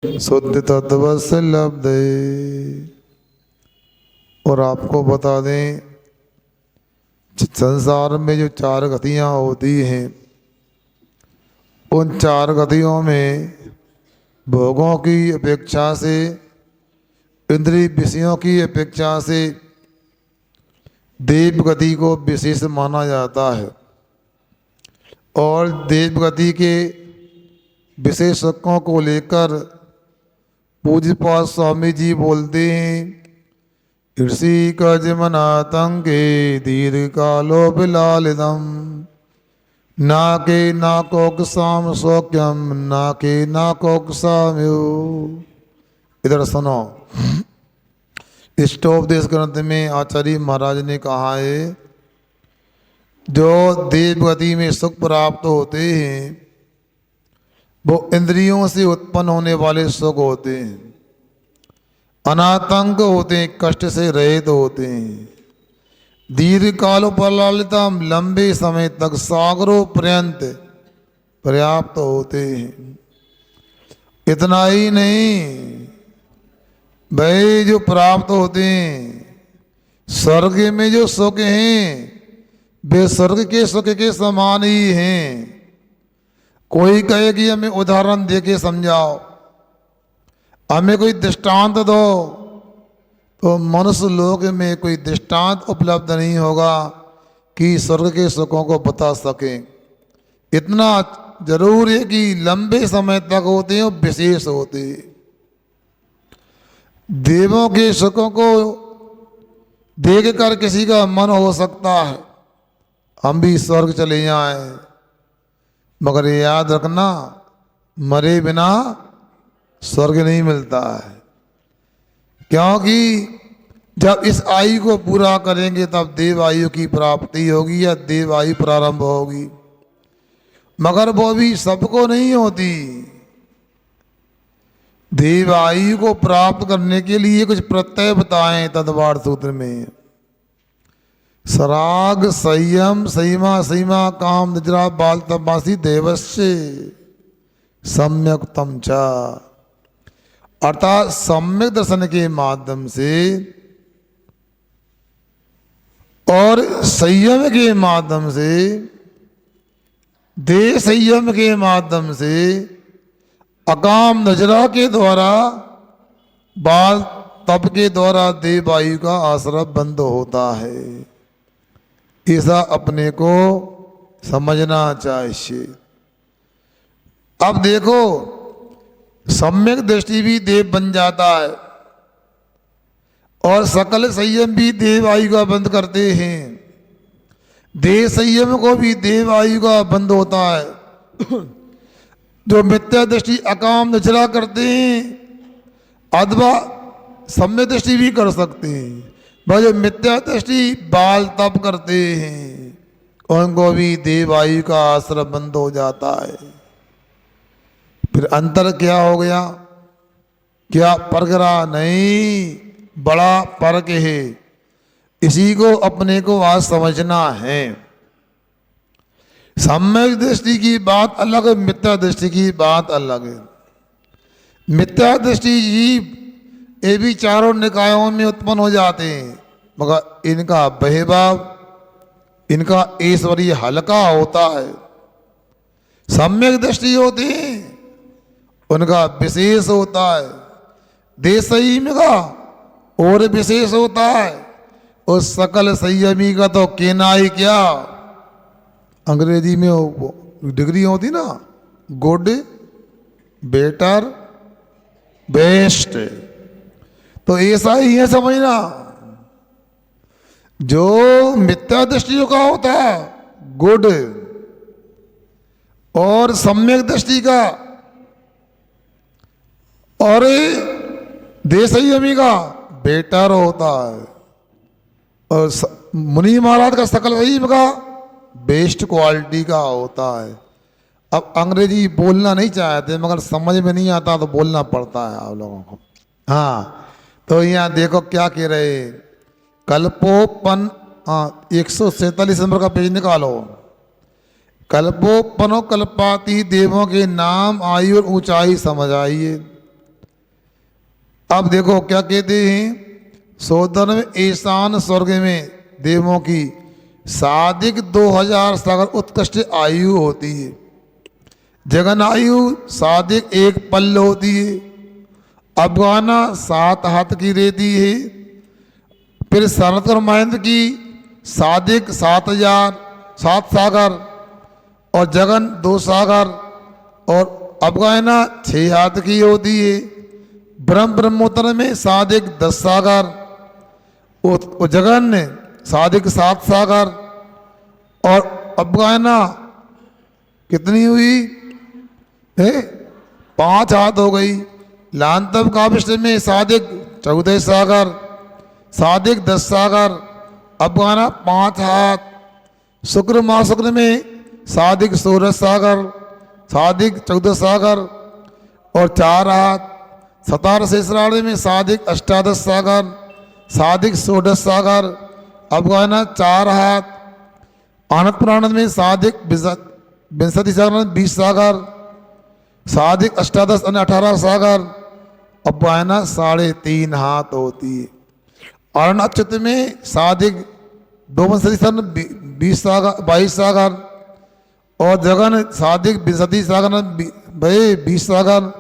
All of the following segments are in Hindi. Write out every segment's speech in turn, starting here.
शुद्ध तत्व से लब्ध। और आपको बता दें, संसार में जो चार गतियाँ होती हैं, उन चार गतियों में भोगों की अपेक्षा से, इंद्रिय विषयों की अपेक्षा से देव गति को विशेष माना जाता है। और देव गति के विशेषज्ञों को लेकर पूज्यपाद स्वामी जी बोलते हैं, ऋषि कजमनातंके दीर्घ कालो बिलालिदम नाके नाकोकसाम सौक्यम नाके नाकोकसाम्यो। इधर सुनो, इष्टोपदेश ग्रंथ में आचार्य महाराज ने कहा है, जो देव गति में सुख प्राप्त होते हैं वो इंद्रियों से उत्पन्न होने वाले सुख होते हैं, अनातंक होते हैं, कष्ट से रहित होते हैं, दीर्घ कालो प्रलालितम लंबे समय तक सागरों पर्यंत पर्याप्त होते हैं। इतना ही नहीं भाई, जो प्राप्त होते हैं स्वर्ग में जो सुख हैं वे स्वर्ग के सुख के समान ही हैं। कोई कहे कि हमें उदाहरण दे के समझाओ, हमें कोई दृष्टांत दो, तो मनुष्य लोक में कोई दृष्टांत उपलब्ध नहीं होगा कि स्वर्ग के सुखों को बता सकें। इतना जरूर है कि लंबे समय तक होते हैं और विशेष होते हैं। देवों के सुखों को देख कर किसी का मन हो सकता है हम भी स्वर्ग चले जाएं, मगर याद रखना, मरे बिना स्वर्ग नहीं मिलता है। क्योंकि जब इस आयु को पूरा करेंगे तब देव आयु की प्राप्ति होगी या देव आयु प्रारंभ होगी, मगर वो भी सबको नहीं होती। देव आयु को प्राप्त करने के लिए कुछ प्रत्यय बताएं तदवार सूत्र में। सराग संयम सीमा सीमा काम निद्रा बाल तपमासी देवस्य सम्यक तम चा। अर्थात सम्यक दर्शन के माध्यम से और संयम के माध्यम से, देह संयम के माध्यम से, अकाम नजरा के द्वारा, बाल तप के द्वारा देव आयु का आश्रय बंद होता है। ऐसा अपने को समझना चाहिए। अब देखो, सम्यक दृष्टि भी देव बन जाता है और सकल संयम भी देव आयु का बंद करते हैं। देह संयम को भी देव आयु का बंद होता है। जो मिथ्या दृष्टि अकाम नजरा करते हैं अथवा सम्यक दृष्टि भी कर सकते हैं, वह जो मिथ्या दृष्टि बाल तप करते हैं उनको भी देव आयु का आश्रय बंद हो जाता है। फिर अंतर क्या हो गया? क्या परगरा नहीं, बड़ा फर्क है। इसी को अपने को आज समझना है। सम्यक दृष्टि की बात अलग है, मिथ्या दृष्टि की बात अलग है। मिथ्या दृष्टि जीव ये भी चारों निकायों में उत्पन्न हो जाते हैं, मगर इनका बहिर्भाव, इनका ऐश्वर्य हल्का होता है। सम्यक दृष्टि होती है उनका विशेष होता है। देश संयमी का और विशेष होता है। उस सकल संयमी का तो कहना ही क्या, अंग्रेजी में वो डिग्री होती ना, गुड, बेटर, बेस्ट, तो ऐसा ही है समझना। जो मिथ्या दृष्टियों का होता है गुड, और सम्यक दृष्टि का और देशयमी का बेटर होता है, और मुनि महाराज का सकल संयम का बेस्ट क्वालिटी का होता है। अब अंग्रेजी बोलना नहीं चाहते मगर समझ में नहीं आता तो बोलना पड़ता है आप लोगों को। हाँ, तो यहाँ देखो क्या कह रहे, कल्पोपन, 147 नंबर का पेज निकालो। कल्पोपनो कल्पाती देवों के नाम आयु और ऊंचाई समझ आइए। अब देखो क्या कहते हैं, सोदन ईशान स्वर्ग में देवों की साधिक 2000 सागर उत्कृष्ट आयु होती है। जगन आयु साधिक 1 पल्ल होती है। अफगाना 7 हाथ की रहती है। फिर सनत और महेंद्र की साधिक 7 सागर और जगन 2 सागर और अफगाना 6 हाथ की होती है। ब्रह्मोत्तर में साधिक 10 सागर और जगन ने साधिक 7 सागर और अफगाना कितनी हुई है, 5 हाथ हो गई। लांतव काविष्ट में साधिक 14 सागर, साधिक 10 सागर, अफगाना 5 हाथ। शुक्र महाशुक्र में साधिक 16 सागर, साधिक 14 सागर और 4 हाथ। सतार शेषराणि में साधिक 18 सागर, साधिक 16 सागर, अफगाना 4 हाथ। आनंद पुराण में साधिक 20 सागर 20 सागर, साधिक 18 और 18 सागर, अफगाना 3.5 हाथ होती है। अरण अच्युत में साधिक 20 सागर 22 सागर और जगन साधिक 20 सागर 20 सागर,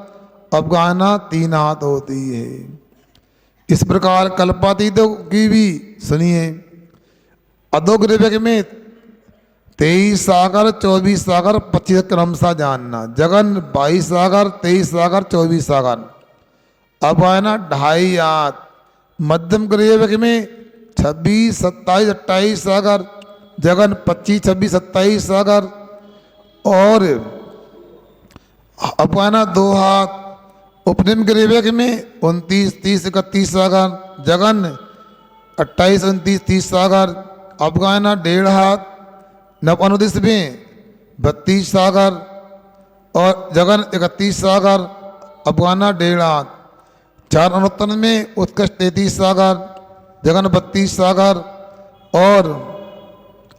अफगाना 3 हाथ होती है। इस प्रकार कल्पातीतों की भी सुनिए। अधोग्रीवक में 23 सागर 24 सागर 25 क्रमशः जानना। जगन 22 सागर 23 सागर 24 सागर, अफगाना 2.5 हाथ। मध्यम ग्रीवक में 26 27 28 सागर, जगन 25 26 27 सागर और अफगाना 2 हाथ। उपनिम ग्रीवक में 29 30 31 सागर, जगन 28 29 30 सागर, अफगाना 1.5 हाथ। नव अनुदिश में 32 सागर और जगन 31 सागर, अफगाना 1.5 हाथ। 4 अनुत्तन में उत्कृष्ट 33 सागर, जगन 32 सागर और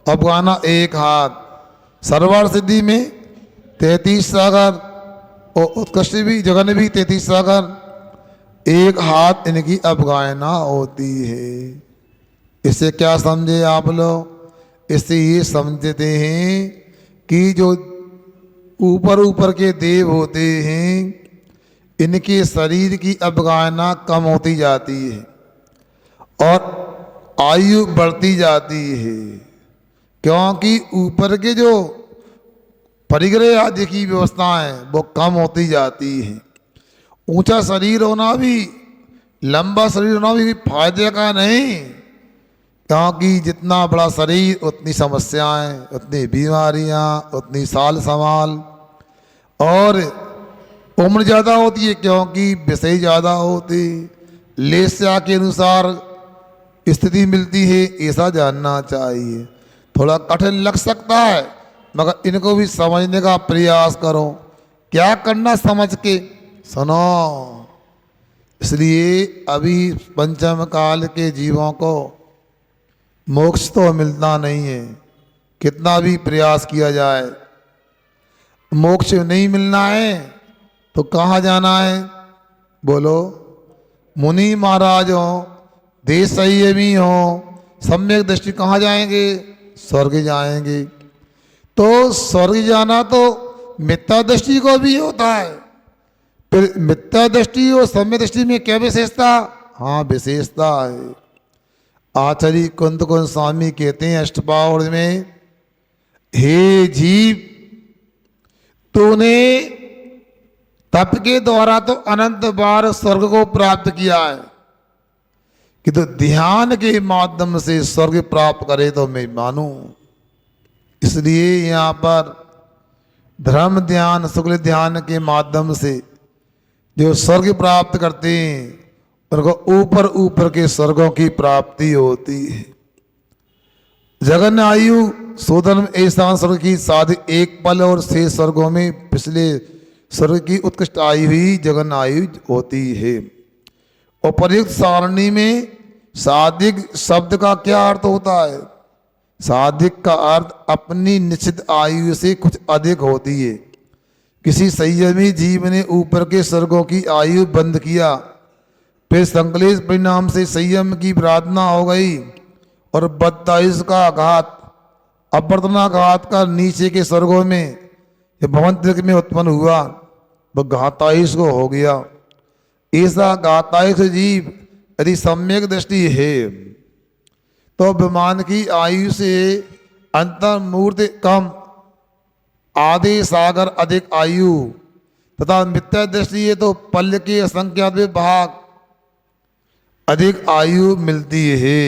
अफगाना 1 हाथ। सर्वार सिद्धि में 33 सागर और उत्कृष्ट भी जगन भी 33 सागर, 1 हाथ इनकी अफगाना होती है। इससे क्या समझे आप लोग? इससे ये समझते हैं कि जो ऊपर ऊपर के देव होते हैं इनके शरीर की अफगाना कम होती जाती है और आयु बढ़ती जाती है, क्योंकि ऊपर के जो परिग्रह आदि की व्यवस्था है वो कम होती जाती है। ऊंचा शरीर होना भी, लंबा शरीर होना भी फायदे का नहीं, क्योंकि जितना बड़ा शरीर उतनी समस्याएं, उतनी बीमारियां, उतनी साल समाल और उम्र ज़्यादा होती है क्योंकि विषय ज़्यादा होती। लेस्या के अनुसार स्थिति मिलती है, ऐसा जानना चाहिए। थोड़ा कठिन लग सकता है मगर इनको भी समझने का प्रयास करो। क्या करना समझ के सुनो। इसलिए अभी पंचम काल के जीवों को मोक्ष तो मिलता नहीं है, कितना भी प्रयास किया जाए। मोक्ष नहीं मिलना है तो कहाँ जाना है बोलो? मुनि महाराज हो, देश संयमी हो, सम्यक दृष्टि कहाँ जाएंगे? स्वर्ग जाएंगे। तो स्वर्ग जाना तो मिथ्या दृष्टि को भी होता है। फिर मिथ्या दृष्टि और सम्यक दृष्टि में क्या विशेषता? हाँ, विशेषता है। आचार्य कुंद स्वामी कहते हैं अष्टपावड़ में, हे जीव, तूने तप के द्वारा तो अनंत बार स्वर्ग को प्राप्त किया है कि तो ध्यान के माध्यम से स्वर्ग प्राप्त करे तो मैं मानूं। इसलिए यहाँ पर धर्म ध्यान शुक्ल ध्यान के माध्यम से जो स्वर्ग प्राप्त करते हैं उनको ऊपर ऊपर के स्वर्गों की प्राप्ति होती है। जगन आयु सोदन ऐसा स्वर्ग की साध 1 पल और 6 स्वर्गों में पिछले स्वर्ग की उत्कृष्ट आयु ही जगन आयु होती है। उपर्युक्त सारणी में साधिक शब्द का क्या अर्थ होता है? साधिक का अर्थ अपनी निश्चित आयु से कुछ अधिक होती है। किसी संयमी जीव ने ऊपर के स्वर्गों की आयु बंद किया फिर संकलेश परिणाम से संयम की प्रार्थना हो गई और 22 का घात अपर्तना घात का नीचे के स्वर्गों में ये भवंतरिक में उत्पन्न हुआ, वह घातायुष को हो गया। ऐसा घातायुष जीव यदि सम्यक दृष्टि है तो विमान की आयु से अंतर्मूर्ति कम, आधे सागर अधिक आयु तथा मिथ्या दृष्टि है तो पल्य के असंख्यात भाग अधिक आयु मिलती है।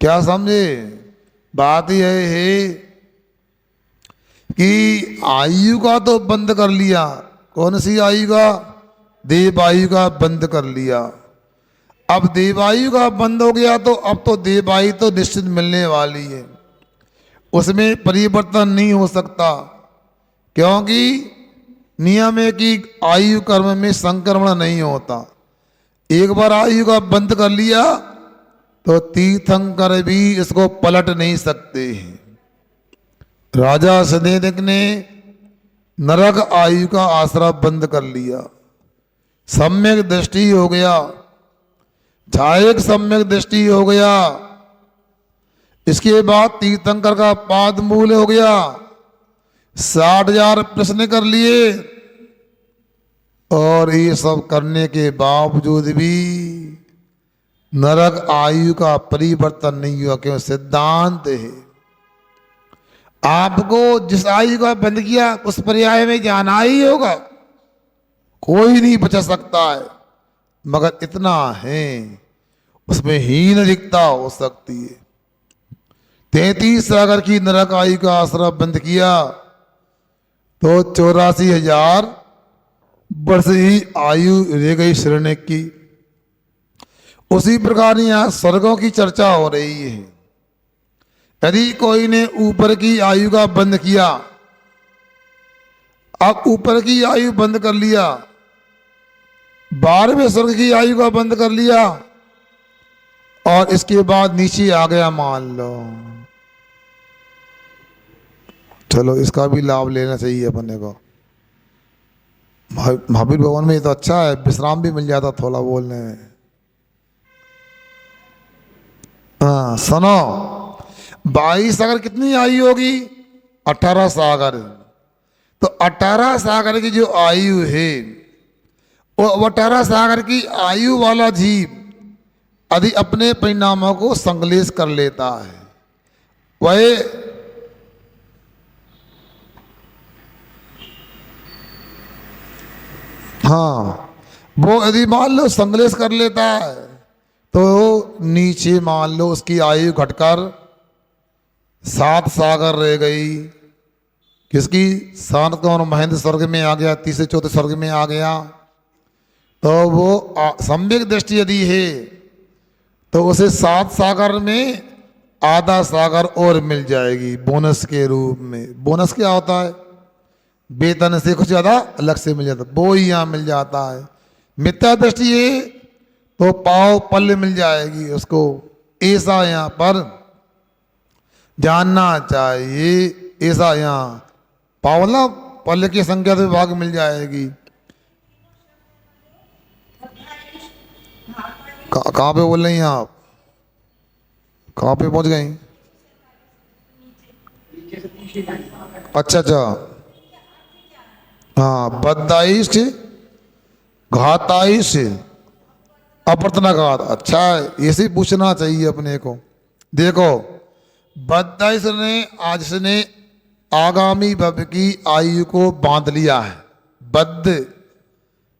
क्या समझे? बात यह है कि आयु का तो बंद कर लिया, कौन सी आयु का? देवायु का बंद कर लिया। अब देवायु का बंद हो गया तो अब तो देवायु तो निश्चित मिलने वाली है, उसमें परिवर्तन नहीं हो सकता, क्योंकि नियम है कि आयु कर्म में संक्रमण नहीं होता। एक बार आयु का बंद कर लिया तो तीर्थंकर भी इसको पलट नहीं सकते हैं। राजा सदेनिक ने नरक आयु का आसरा बंद कर लिया, सम्यक दृष्टि हो गया, छायक सम्यक दृष्टि हो गया। इसके बाद तीर्थंकर का पाद मूल हो गया। 60,000 प्रश्न कर लिए और ये सब करने के बावजूद भी नरक आयु का परिवर्तन नहीं हुआ। क्यों? सिद्धांत है, आपको जिस आयु का बंद किया उस पर्याय में जाना ही होगा, कोई नहीं बचा सकता है। मगर इतना है उसमें हीन अधिकता हो सकती है। 33 सागर की नरक आयु का आसरा बंद किया तो 84,000 वर्ष ही आयु रह गई शरण्य की। उसी प्रकार यहां स्वर्गों की चर्चा हो रही है। यदि कोई ने ऊपर की आयु का बंद किया, अब ऊपर की आयु बंद कर लिया, 12वें स्वर्ग की आयु का बंद कर लिया और इसके बाद नीचे आ गया, मान लो, चलो इसका भी लाभ लेना चाहिए अपने को। महावीर भवन में ये तो अच्छा है, विश्राम भी मिल जाता थोड़ा बोलने में। हाँ सुनो, 22 सागर कितनी आयु होगी? 18 सागर। तो 18 सागर की जो आयु है वो 18 सागर की आयु वाला जीव यदि अपने परिणामों को संश्लेष कर लेता है, वह हाँ वो यदि मान लो संश्लेष कर लेता है तो नीचे मान लो उसकी आयु घटकर 7 सागर रह गई। किसकी? शांत कौन? महेंद्र स्वर्ग में आ गया, तीसरे चौथे स्वर्ग में आ गया। तो वो सम्यक दृष्टि यदि है तो उसे 7 सागर में आधा सागर और मिल जाएगी बोनस के रूप में। बोनस क्या होता है? वेतन से कुछ ज़्यादा अलग से मिल जाता, वो ही यहाँ मिल जाता है। मिथ्या दृष्टि है तो पाव पल्ले मिल जाएगी उसको, ऐसा यहाँ पर जानना चाहिए। ऐसा यहाँ पावला पल्ले की संख्या से भाग मिल जाएगी। कहाँ पे बोल रही हैं आप? कहाँ पे पहुंच गई? अच्छा अच्छा, हाँ, बद्दाइश घाताइश अपर्तना घात। अच्छा है, ऐसे पूछना चाहिए अपने को। देखो, बद्दाइश ने आज से आगामी भव की आयु को बांध लिया है, बद्ध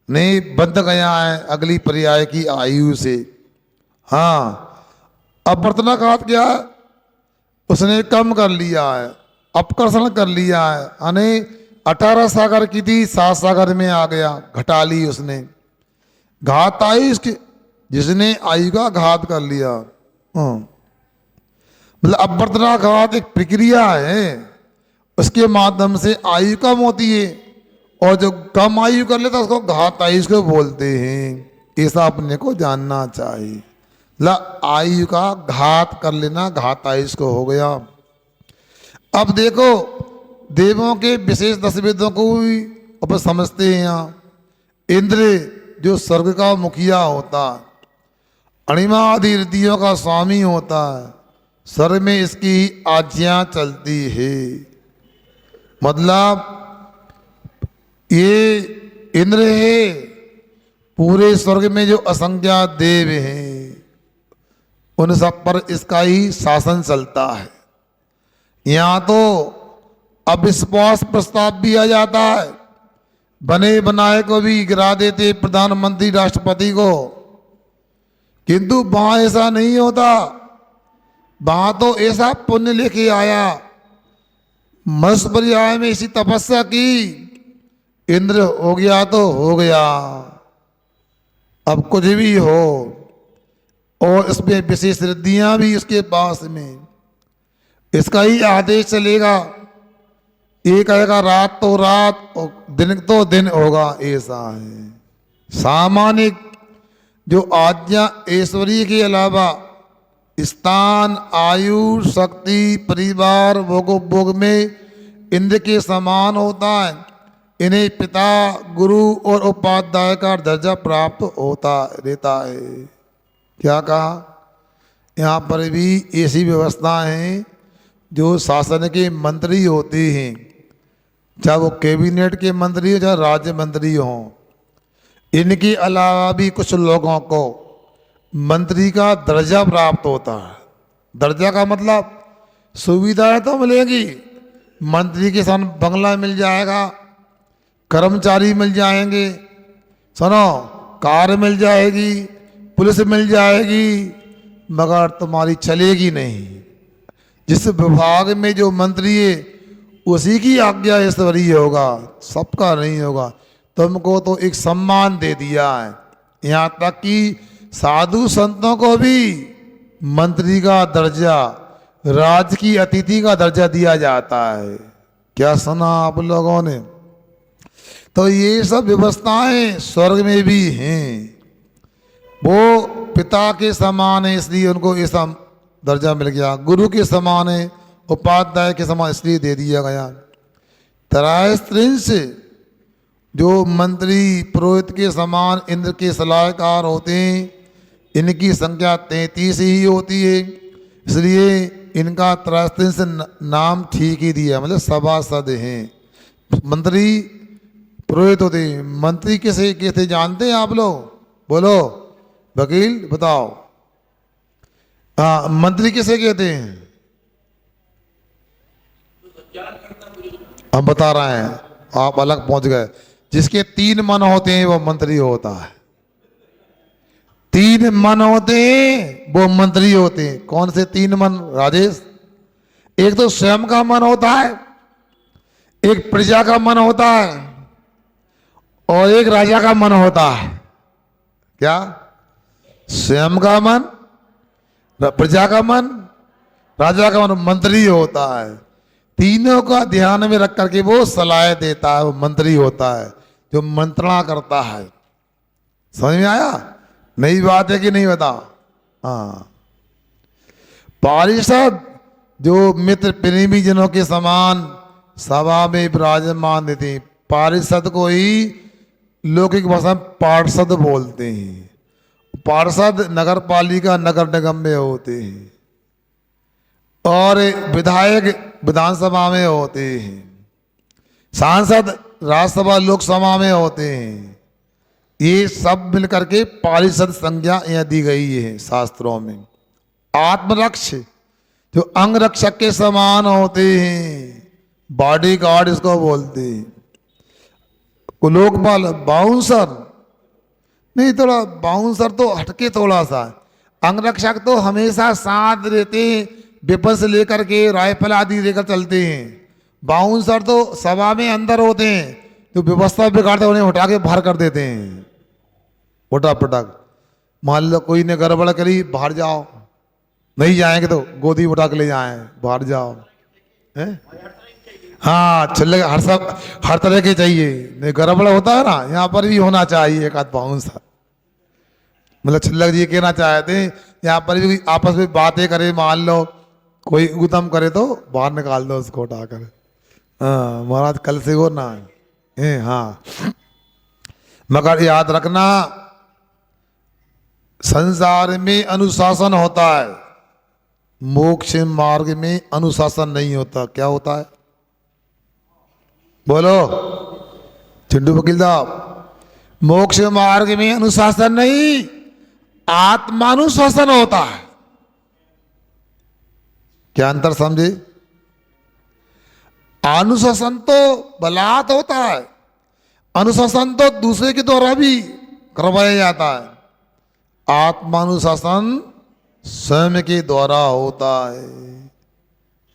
ने बंध गया है अगली पर्याय की आयु से। हाँ, अपर्तना घात क्या है? उसने कम कर लिया है, अपकर्षण कर लिया है, यानी 18 सागर की थी 7 सागर में आ गया, घटा ली उसने। घातायुष जिसने आयु का घात कर लिया। मतलब अपर्तना घात एक प्रक्रिया है, उसके माध्यम से आयु कम होती है और जो कम आयु कर लेता उसको घातायुष को बोलते हैं। ऐसा अपने को जानना चाहिए। मतलब आयु का घात कर लेना घातायुष को हो गया। अब देखो, देवों के विशेष 10 वेदों को भी अपन समझते हैं। यहाँ इंद्र जो स्वर्ग का मुखिया होता है, अणिमा आदि रिद्धियों का स्वामी होता है, स्वर्ग में इसकी आज्ञा चलती है। मतलब ये इंद्र है, पूरे स्वर्ग में जो असंख्या देव हैं उन सब पर इसका ही शासन चलता है। यहाँ तो अविश्वास प्रस्ताव भी आ जाता है, बने बनाए को भी गिरा देते प्रधानमंत्री राष्ट्रपति को, किंतु वहां ऐसा नहीं होता। वहां तो ऐसा पुण्य लेके आया, मनुष्य पर्याय में इसी तपस्या की, इंद्र हो गया तो हो गया, अब कुछ भी हो। और इसमें विशेष रिद्धियां भी इसके पास में, इसका ही आदेश चलेगा। एक आएगा रात तो रात और दिन तो दिन होगा, ऐसा है। सामान्य जो आज्ञा ऐश्वर्य के अलावा स्थान, आयु, शक्ति, परिवार, भोग में इंद्र के समान होता है, इन्हें पिता, गुरु और उपाध्याय का दर्जा प्राप्त होता रहता है। क्या कहा? यहाँ पर भी ऐसी व्यवस्था है जो शासन के मंत्री होते हैं, चाहे वो कैबिनेट के मंत्री हो चाहे राज्य मंत्री हो, इनके अलावा भी कुछ लोगों को मंत्री का दर्जा प्राप्त होता है। दर्जा का मतलब सुविधाएं तो मिलेगी, मंत्री के साथ बंगला मिल जाएगा, कर्मचारी मिल जाएंगे, सुनो कार मिल जाएगी, पुलिस मिल जाएगी, मगर तुम्हारी चलेगी नहीं। जिस विभाग में जो मंत्री है उसी की आज्ञा ऐश्वर्य होगा, सबका नहीं होगा। तुमको तो एक सम्मान दे दिया है, यहाँ तक कि साधु संतों को भी मंत्री का दर्जा, राज की अतिथि का दर्जा दिया जाता है। क्या सुना आप लोगों ने? तो ये सब व्यवस्थाएं स्वर्ग में भी हैं। वो पिता के समान है इसलिए उनको ऐसा दर्जा मिल गया, गुरु के समान है, उपाध्याय के समान इसलिए दे दिया गया। त्रयस्त्रिंश जो मंत्री पुरोहित के समान इंद्र के सलाहकार होते हैं, इनकी संख्या 33 ही होती है, इसलिए इनका त्रयस्त्रिंश नाम ठीक ही दिया, मतलब सभासद हैं। मंत्री पुरोहित होते हैं। मंत्री किसे कहते जानते हैं आप लोग? बोलो वकील बताओ। हाँ, मंत्री किसे कहते हैं? हम बता रहे हैं, आप अलग पहुंच गए। जिसके 3 मन होते हैं वो मंत्री होता है। 3 मन होते हैं वो मंत्री होते हैं। कौन से 3 मन राजेश? एक तो स्वयं का मन होता है, एक प्रजा का मन होता है, और एक राजा का मन होता है। क्या? स्वयं का मन, प्रजा का मन, राजा का मन, मंत्री होता है। तीनों का ध्यान में रख करके वो सलाह देता है, वो मंत्री होता है जो मंत्रणा करता है। समझ में आया? नई बात है कि नहीं बता? हाँ। पारिषद जो मित्र प्रेमी जनों के समान सभा में विराजमान थे, पारिषद को ही लौकिक भाषा में पार्षद बोलते हैं। पार्षद नगर पालिका नगर निगम में होते हैं, और विधायक विधानसभा में होते हैं, सांसद राज्यसभा लोकसभा में होते हैं। ये सब मिलकर के पारिषद संज्ञा यहाँ दी गई है शास्त्रों में। आत्मरक्ष जो अंग रक्षक के समान होते हैं, बॉडी गार्ड इसको बोलते हैं। लोकपाल बाउंसर नहीं, थोड़ा बाउंसर तो हटके थोड़ा सा। अंगरक्षक तो हमेशा साथ रहते हैं, वेपन से लेकर के राइफल आदि लेकर चलते हैं। बाउंसर तो सभा में अंदर होते हैं, जो व्यवस्था बिगाड़ते उन्हें उठा के बाहर कर देते हैं, उठा पटक। मान लो कोई ने गड़बड़ करी, बाहर जाओ, नहीं जाएंगे तो गोदी उठा के ले जाए, बाहर जाओ। है? हाँ, चल हर तरह के चाहिए, नहीं गड़बड़ होता है ना, यहाँ पर भी होना चाहिए एक आध बाउंसर। मतलब छिल्लक जी कहना चाहते हैं यहाँ पर भी आपस में बातें करे, मान लो कोई उतम करे तो बाहर निकाल दो उसको उठाकर। हाँ महाराज कल से वो ना है। हाँ, मगर याद रखना, संसार में अनुशासन होता है, मोक्ष मार्ग में अनुशासन नहीं होता। क्या होता है? बोलो चिंटू वकील साहब। मोक्ष मार्ग में अनुशासन नहीं, आत्मानुशासन होता है। क्या अंतर समझे? अनुशासन तो बलात् होता है, अनुशासन तो दूसरे के द्वारा भी करवाया जाता है, आत्मानुशासन स्वयं के द्वारा होता है।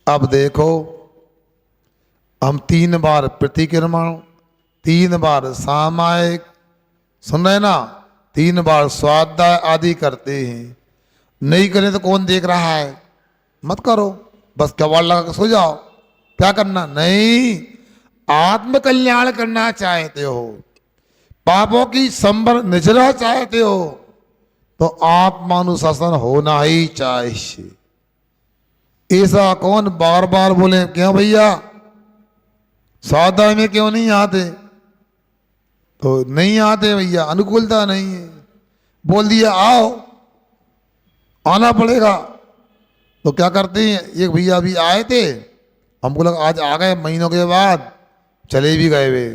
अब देखो, हम 3 बार प्रतिक्रमण, 3 बार सामायिक, सुन रहे ना, 3 बार स्वाध्याय आदि करते हैं। नहीं करें तो कौन देख रहा है? मत करो, बस कबाड़ लगा कर सो जाओ। क्या करना? नहीं, आत्म कल्याण करना चाहते हो, पापों की संबर निजरा चाहते हो, तो आत्मानुशासन होना ही चाहिए। ऐसा कौन बार बार बोले क्यों भैया स्वाध्याय में क्यों नहीं आते? तो नहीं आते भैया, अनुकूलता नहीं है। बोल दिया आओ, आना पड़ेगा। तो क्या करते हैं, एक भैया अभी आए थे, हमको लगा आज आ गए, महीनों के बाद चले भी गए वे।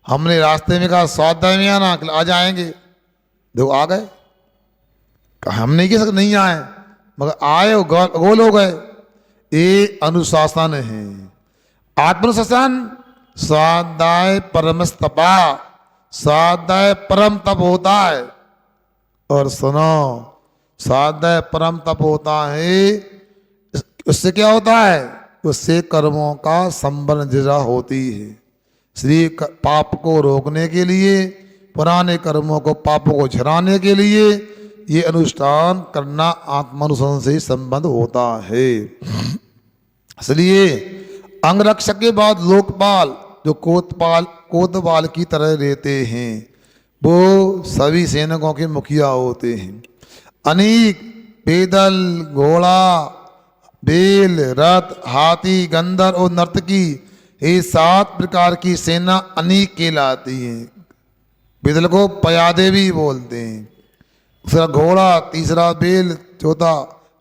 हमने रास्ते में कहा स्वाध्याय में आना, आ जाएंगे, देखो आ गए। हम नहीं कह सकते नहीं आए, मगर आए गोल हो गए। ये अनुशासन है। आत्मनुशासन स्वाध्याय परमस्तपा, स्वाध्याय परम तप होता है। और सुनो, स्वाध्याय परम तप होता है, उससे क्या होता है? उससे कर्मों का संबंध जरा होती है। इसलिए पाप को रोकने के लिए, पुराने कर्मों को, पापों को झराने के लिए ये अनुष्ठान करना आत्मानुशासन से संबंध होता है। इसलिए अंगरक्षक के बाद लोकपाल, जो कोतवाल की तरह रहते हैं, वो सभी सैनिकों के मुखिया होते हैं। अनेक पैदल, घोड़ा, बैल, रथ, हाथी, गंधर और नर्तकी, ये 7 प्रकार की सेना अनेक कहलाती है। पैदल को पयादे भी बोलते हैं, दूसरा घोड़ा, तीसरा बैल, चौथा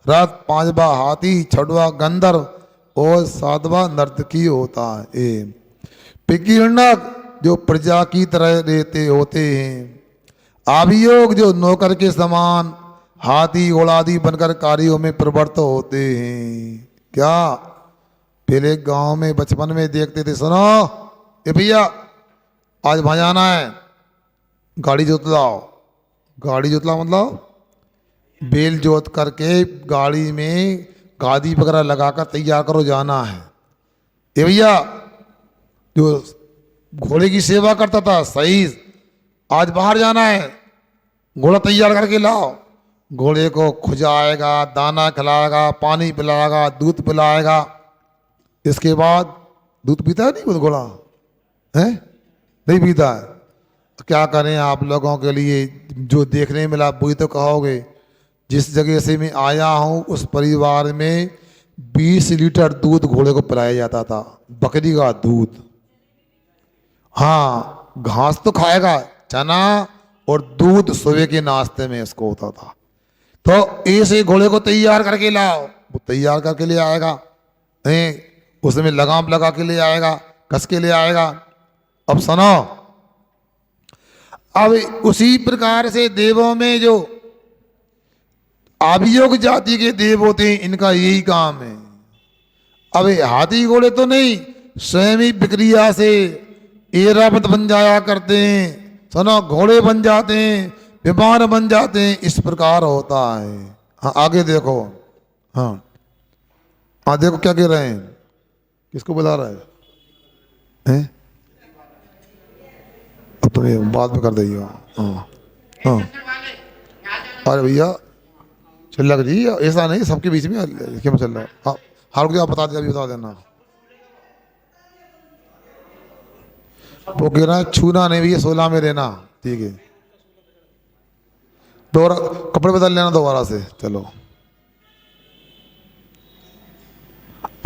रथ, 5वां हाथी, 6वां गंधर और 7वां नर्तकी होता है। पिकीर्णक जो प्रजा की तरह रहते होते हैं। अभियोग जो नौकर के समान हाथी घोड़ा आदि बनकर कार्यों में प्रवृत्त होते हैं। क्या पहले गांव में बचपन में देखते थे, सुनो ए भैया आज वहां जाना है, गाड़ी जोत लाओ। गाड़ी जोतला मतलब बेल जोत करके गाड़ी में गादी वगैरह लगाकर तैयार करो, जाना है। ये भैया जो घोड़े की सेवा करता था, सही आज बाहर जाना है, घोड़ा तैयार करके लाओ। घोड़े को खुजाएगा, दाना खिलाएगा, पानी पिलाएगा, दूध पिलाएगा। इसके बाद दूध पीता है नहीं वो घोड़ा है, नहीं पीता है। क्या करें आप लोगों के लिए, जो देखने मिला वही तो कहोगे। जिस जगह से मैं आया हूँ उस परिवार में 20 लीटर दूध घोड़े को पिलाया जाता था, बकरी का दूध। हाँ, घास तो खाएगा, चना और दूध सुबह के नाश्ते में इसको होता था। तो ऐसे घोड़े को तैयार करके लाओ, वो तैयार करके ले आएगा, उसमें लगाम लगा के ले आएगा, कस के ले आएगा। अब सुनो, अब उसी प्रकार से देवों में जो अभियोग जाति के देव होते हैं, इनका यही काम है। अब हाथी घोड़े तो नहीं, स्वयं ही प्रक्रिया से एरावत बन जाया करते हैं, सुनो घोड़े बन जाते हैं, विमान बन जाते हैं, इस प्रकार होता है। हाँ आगे देखो, हाँ हाँ देखो क्या कह रहे हैं, किसको बुला रहा है? अब तुम्हें बाद में कर देगा। हाँ हाँ, अरे भैया चिल्ला जी, ऐसा नहीं सबके बीच में क्यों चल रहा है? हाँ हार को आप बता दिया, अभी बता देना। वो कह रहा है छूना नहीं भैया, 16 में रहना, ठीक है। दोबारा कपड़े बदल लेना दोबारा से। चलो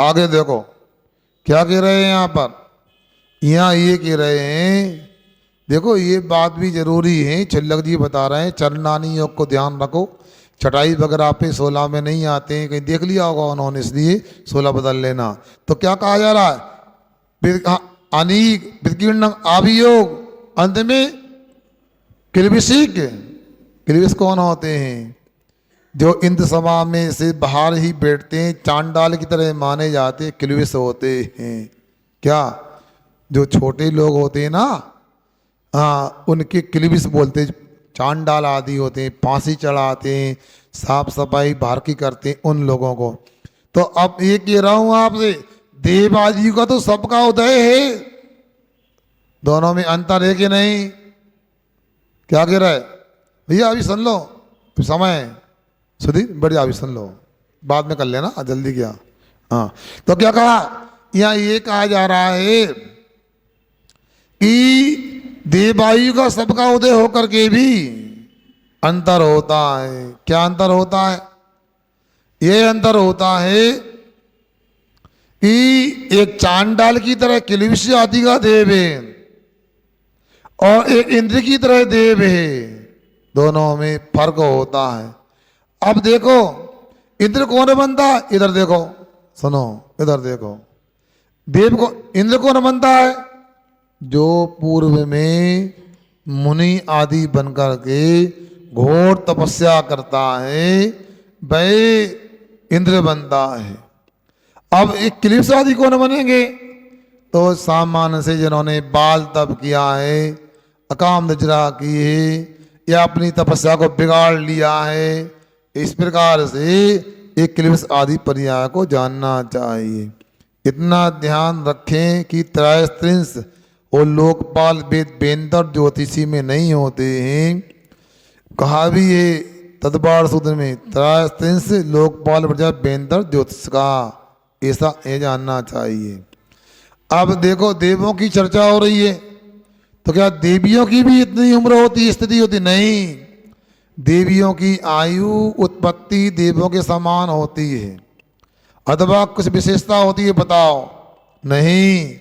आगे देखो क्या कह रहे हैं यहाँ पर। यहाँ ये कह रहे हैं देखो ये बात भी जरूरी है, छिल्लक जी बता रहे हैं चरणानी योग को ध्यान रखो। चटाई वगैरह पे 16 में नहीं आते हैं, कहीं देख लिया होगा उन्होंने, इसलिए 16 बदल लेना। तो क्या कहा जा रहा है, अनीक विकीर्ण अभियोग, अंत में किलबिशिक। किलबिश कौन होते हैं, जो इंद्र सभा में से बाहर ही बैठते हैं, चांडाल की तरह माने जाते हैं, किलबिश होते हैं। क्या, जो छोटे लोग होते हैं ना, हाँ, उनके किलबिश बोलते हैं। चांडाल आदि होते हैं, फांसी चढ़ाते हैं, साफ सफाई बाहर की करते हैं उन लोगों को। तो अब ये कह रहा हूं आपसे, देवबाजी का तो सबका उदय है, दोनों में अंतर है कि नहीं? क्या कह रहा है भैया, अभी सुन लो, समय है सुधीर, बढ़िया अभी सुन लो, बाद में कर लेना, जल्दी क्या। हाँ, तो क्या कहा, यहाँ ये कहा जा रहा है कि देववायु का सबका उदय होकर के भी अंतर होता है। क्या अंतर होता है? ये अंतर होता है कि एक चांडाल की तरह किलबिश आदि का देव है और एक इंद्र की तरह देव है, दोनों में फर्क होता है। अब देखो इंद्र कौन बनता है, इधर देखो, सुनो इधर देखो, देव को इंद्र कौन बनता है, जो पूर्व में मुनि आदि बनकर के घोर तपस्या करता है, वह इंद्र बनता है। अब एक किलबिश आदि कौन बनेंगे, तो सामान्य से जिन्होंने बाल तप किया है, अकाम निद्रा की है, या अपनी तपस्या को बिगाड़ लिया है, इस प्रकार से एक किलबिश आदि पर्याय को जानना चाहिए। इतना ध्यान रखें कि त्रयस्त्रिंश और लोकपाल वेद बेंतर ज्योतिषी में नहीं होते हैं। कहा भी है तदबार सूत्र में, त्रयस्त्रिंश लोकपाल प्रजा बेंतर ज्योतिष का, ऐसा ये जानना चाहिए। अब देखो देवों की चर्चा हो रही है, तो क्या देवियों की भी इतनी उम्र होती, स्थिति होती? नहीं, देवियों की आयु उत्पत्ति देवों के समान होती है, अथवा कुछ विशेषता होती है, बताओ? नहीं,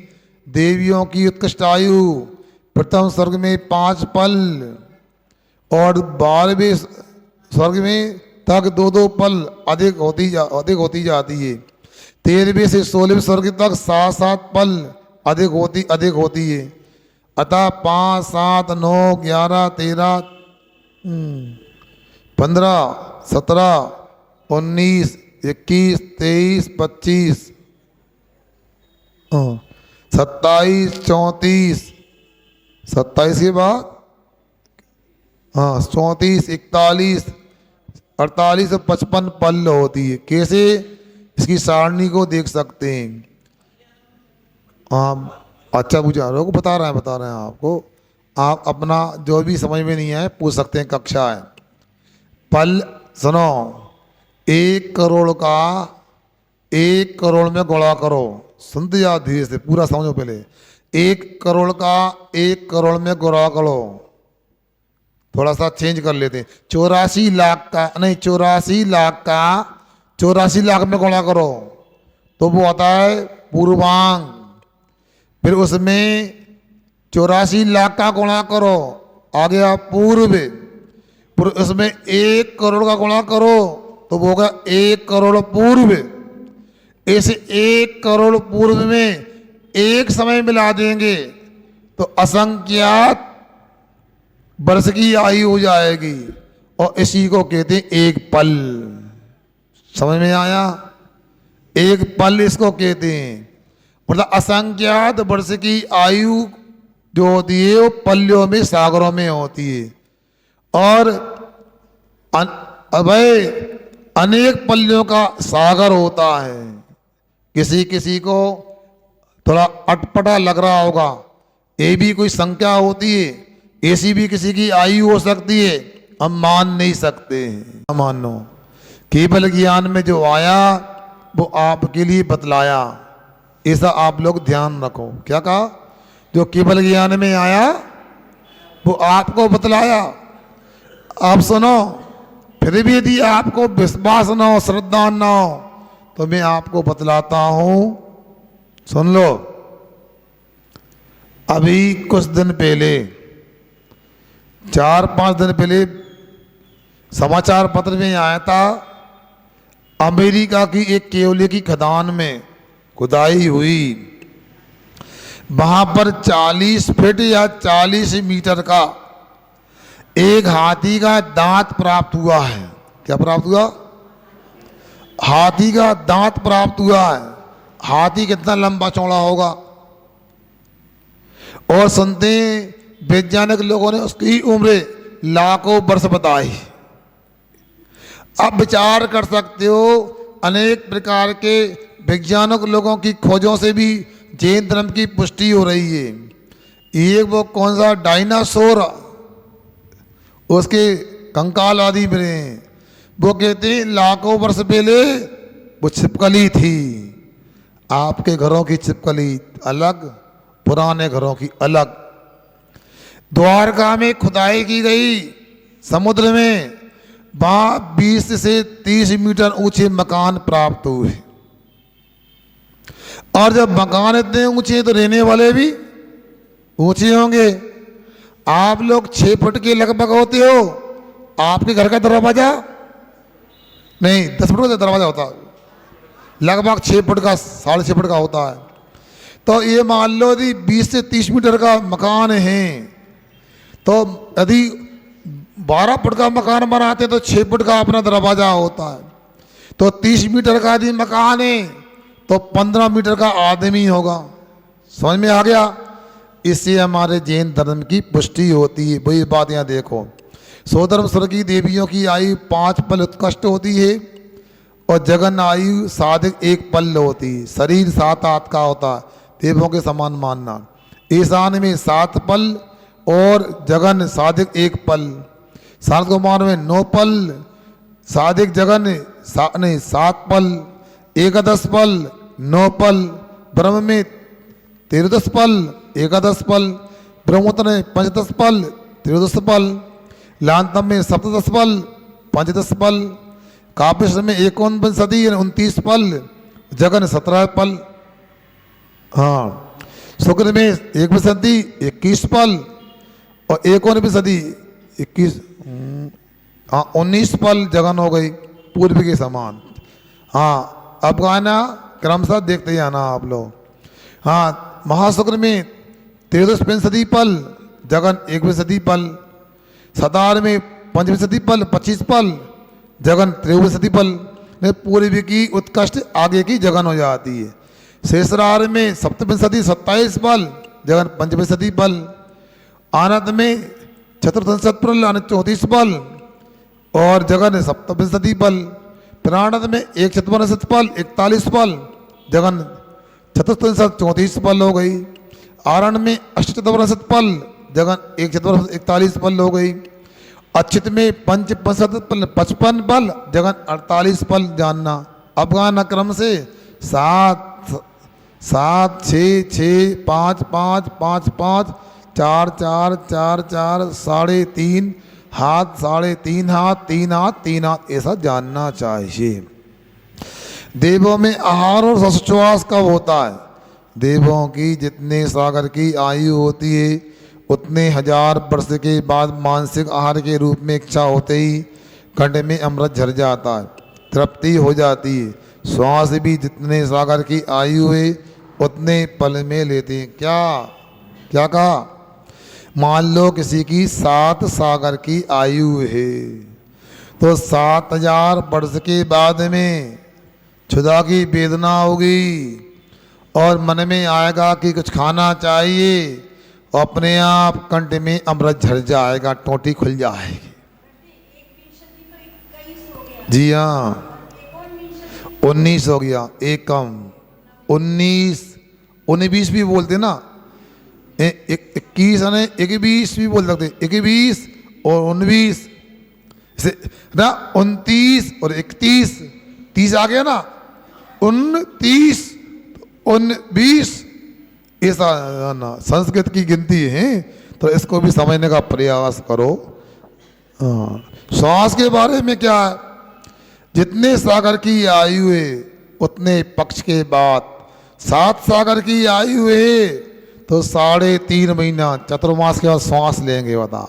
देवियों की उत्कृष्ट आयु प्रथम स्वर्ग में 5 पल और 12वें स्वर्ग में तक 2-2 पल अधिक होती जाती है। 13वें से 16वें स्वर्ग तक 7-7 पल अधिक होती है। अतः 5, 7, 9, 11, 13, 15, 17, 19, 21, 23, 25, 27, 34, 27 के बाद 34, 41, 48 और 55 पल होती है। कैसे, इसकी सारणी को देख सकते हैं। अच्छा बुझा रहे हो, बता रहे हैं आपको, आप अपना जो भी समझ में नहीं आए पूछ सकते हैं, कक्षा है। पल सुनो, 1 करोड़ का 1 करोड़ में गुणा करो, सुनते जाओ धीरे से, पूरा समझो पहले। 1 करोड़ का 1 करोड़ में गुणा करो, थोड़ा सा चेंज कर लेते हैं। 84 लाख का नहीं, 84 लाख का 84 लाख में गुणा करो तो वो आता है पूर्वांग। फिर उसमें 84 लाख का गुणा करो, आ गया पूर्व। फिर उसमें 1 करोड़ का गुणा करो तो वो होगा 1 करोड़ पूर्व। ऐसे 1 करोड़ पूर्व में एक समय मिला देंगे तो असंख्यात वर्ष की आयु हो जाएगी, और इसी को कहते हैं 1 पल। समझ में आया? 1 पल इसको कहते हैं, मतलब असंख्यात वर्ष की आयु जो होती है वो पल्यों में, सागरों में होती है। और अभय अनेक पल्यों का सागर होता है। किसी किसी को थोड़ा अटपटा लग रहा होगा, ये भी कोई संख्या होती है, ऐसी भी किसी की आयु हो सकती है, हम मान नहीं सकते। मानो केवल ज्ञान में जो आया वो आपके लिए बतलाया, ऐसा आप लोग ध्यान रखो। क्या कहा? जो केवल ज्ञान में आया वो आपको बतलाया। आप सुनो, फिर भी यदि आपको विश्वास ना हो, श्रद्धा ना हो, तो मैं आपको बतलाता हूं, सुन लो। अभी कुछ दिन पहले 4-5 दिन पहले समाचार पत्र में आया था, अमेरिका की एक केवले की खदान में खुदाई हुई, वहां पर 40 फीट या 40 मीटर का एक हाथी का दांत प्राप्त हुआ है। क्या प्राप्त हुआ? हाथी का दांत प्राप्त हुआ है। हाथी कितना लंबा चौड़ा होगा? और सुनते हैं वैज्ञानिक लोगों ने उसकी उम्र लाखों वर्ष बताई। अब विचार कर सकते हो, अनेक प्रकार के वैज्ञानिक लोगों की खोजों से भी जैन धर्म की पुष्टि हो रही है। एक वो कौन सा डायनासोर, उसके कंकाल आदि मिले हैं, वो कहते हैं लाखों वर्ष पहले वो छिपकली थी। आपके घरों की छिपकली अलग, पुराने घरों की अलग। द्वारका में खुदाई की गई समुद्र में, वहां 20 से 30 मीटर ऊंचे मकान प्राप्त हुए। और जब मकान इतने ऊंचे तो रहने वाले भी ऊंचे होंगे। आप लोग 6 फुट के लगभग होते हो, आपके घर का दरवाजा नहीं 10 फुट का दरवाजा होता है, लगभग 6 फुट का 6.5 फुट का होता है। तो ये मान लो यदि 20 से 30 मीटर का मकान है, तो यदि 12 फुट का मकान बनाते तो 6 फुट का अपना दरवाजा होता है। तो 30 मीटर का यदि मकान है तो 15 मीटर का आदमी होगा। समझ में आ गया? इससे हमारे जैन धर्म की पुष्टि होती है। वही बात यहाँ देखो, सोधर्म स्वर्ग की देवियों की आयु 5 पल उत्कृष्ट होती है और जगन आयु साधिक 1 पल होती है। शरीर 7 हाथ का होता है, देवों के समान मानना। ईशान में 7 पल और जगन साधिक 1 पल। शारद कुमार में 9 पल, साधिक जगन 7 पल, एकादश पल 9 पल, ब्रह्म में 13 पल 11 पल, ब्रह्मोत्तर में 15 पल 13 पल, लांतम में 17 पल 15 पल, कापिश में 51 29 पल, जगन 17 पल। हाँ, शुक्र में 21 पल और 21 19 पल जगन हो गई, पूर्व के समान। हाँ, अब गाना क्रमशः देखते ही आना आप लोग। हाँ, महाशुक्र में 13 पल, जगन 21 पल, सतार में 25 पल 25 पल, जगन 23 पल। पूर्व की उत्कृष्ट आगे की जगन हो जाती है। शेषरार में 27 पल, जगन 25 पल। आनंद में चतुर्थ पल 34 पल और जगन 27 पल। प्राणद में 1 चतुर्थ पल 41 पल, जगन चतुर्थ 34 पल हो गई। आरण में 8 चतुर्थ पल, जगन 1 चतुर्थ 41 पल हो गई। अच्युत में 5 पल 55 पल, जगन 48 पल जानना। अफगान क्रम से 7 7 6 6 5 5 5 5 4 4 4 4 3.5 हाथ 3.5 हाथ 3 हाथ 3 हाथ ऐसा जानना चाहिए। देवों में आहार और श्वास कब होता है? देवों की जितने सागर की आयु होती है उतने 1000 वर्ष के बाद मानसिक आहार के रूप में इच्छा होते ही कंठ में अमृत झर जाता है, तृप्ति हो जाती है। श्वास भी जितने सागर की आयु है उतने पल में लेते हैं। क्या क्या कहा? मान लो किसी की 7 सागर की आयु है तो 7000 वर्ष के बाद में क्षुधा की वेदना होगी और मन में आएगा कि कुछ खाना चाहिए, अपने आप कंठ में अमृत झर जाएगा, टोटी खुल जाएगी। जी हाँ, 19 हो गया, एक कम 19 भी बोलते ना, 21 यानी 21 भी बोल सकते, 21 और 19 ना, 29 और 31, 30 आ गया ना, 29 19 ऐसा ना संस्कृत की गिनती है, तो इसको भी समझने का प्रयास करो। श्वास के बारे में क्या है? जितने सागर की आयु है उतने पक्ष के बाद 7 सागर की आयु है तो 3.5 महीना चतुर्मास के बाद श्वास लेंगे। बता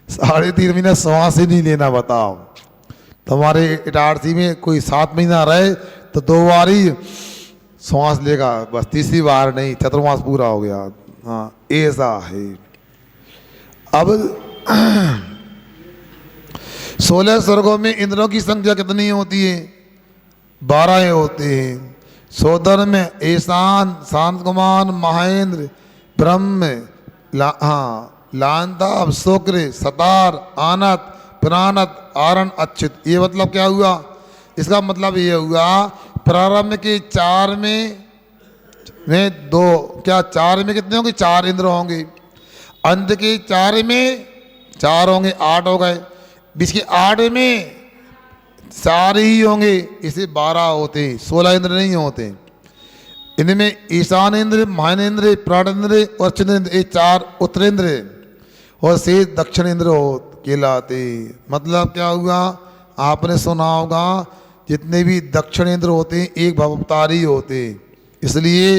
3.5 महीना श्वास ही नहीं लेना, बताओ। तुम्हारे इटारसी में कोई 7 महीना रहे तो 2 बार ही श्वास लेगा, बस तीसरी बार नहीं, चतुर्मास पूरा हो गया। हाँ, ऐसा है। अब 16 स्वर्गों में इंद्रों की संख्या कितनी होती है? 12 होते हैं। सोदर में ईशान, शांत कुमार, महेंद्र, ब्रह्म, लांताब, शुक्र, सतार, आनत, प्राणत, आरण, अच्युत। ये मतलब क्या हुआ? इसका मतलब ये हुआ प्रारंभ के 4 में 2, क्या 4 में कितने होंगे? 4 इंद्र होंगे। अंत के 4 में 4 होंगे, 8 हो गए। बीच के 8 में 4 ही होंगे, इसे 12 होते, 16 इंद्र नहीं होते। इनमें ईशान इंद्र, महेंद्र, प्राणेंद्र और चंद्रेंद्र, ये 4 उत्तरेंद्र और से दक्षिण इंद्र कहलाते। मतलब क्या हुआ? आपने सुना होगा जितने भी दक्षिण इंद्र होते हैं एक भवतारी होते, इसलिए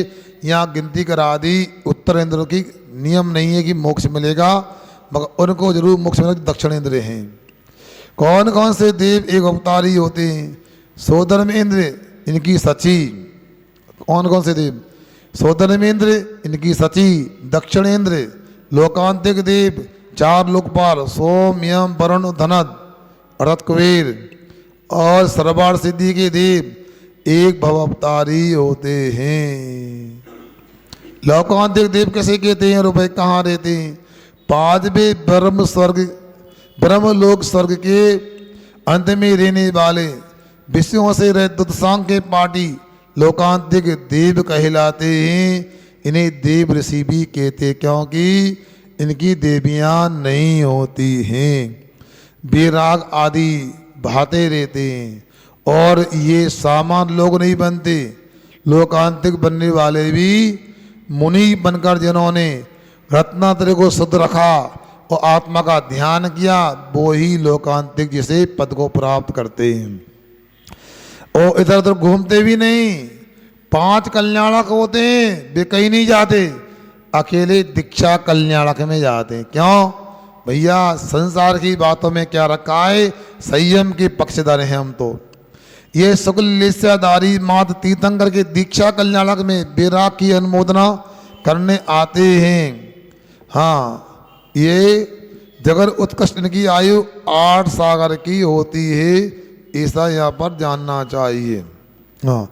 यहाँ गिनती करा दी। उत्तर इंद्र की नियम नहीं है कि मोक्ष मिलेगा, मगर उनको जरूर मोक्ष मिलेगा, दक्षिण इंद्र हैं। कौन कौन से देव एक अवतारी होते हैं? सोदर्म इंद्र, इनकी सची। कौन कौन से देव? सोदर्म इंद्र, इनकी सची। दक्षिण इंद्र लोकांतिक देव, 4 लोकपाल, सोम, यम, वरुण, धनद अर्थात कुबेर, और सर्वार्थ सिद्धि के देव एक भव अवतारी होते हैं। लोकांतिक देव कैसे कहते हैं? रुपए कहाँ रहते हैं? 5वें ब्रह्म स्वर्ग, ब्रह्मलोक स्वर्ग के अंत में रहने वाले विषयों से रह दुत्सांग के पाटी लोकांतिक देव कहलाते हैं। इन्हें देव ऋषि भी कहते, क्योंकि इनकी देवियां नहीं होती हैं। बेराग आदि भाते रहते हैं और ये सामान्य लोग नहीं बनते। लोकांतिक बनने वाले भी मुनि बनकर जिन्होंने रत्नात्रय को शुद्ध रखा और आत्मा का ध्यान किया, वो ही लोकांतिक जिसे पद को प्राप्त करते हैं। और इधर उधर घूमते भी नहीं। 5 कल्याणक होते हैं, वे कहीं नहीं जाते, अकेले दीक्षा कल्याणक में जाते हैं। क्यों भैया? संसार की बातों में क्या रखा है? संयम के पक्षधर हैं हम तो। ये शुक्ल लेस्याधारी मात तीर्थंकर के दीक्षा कल्याणक में बेराग की अनुमोदना करने आते हैं। हाँ, ये जगर उत्कृष्ट, इनकी आयु 8 सागर की होती है, ऐसा यहाँ पर जानना चाहिए। हाँ,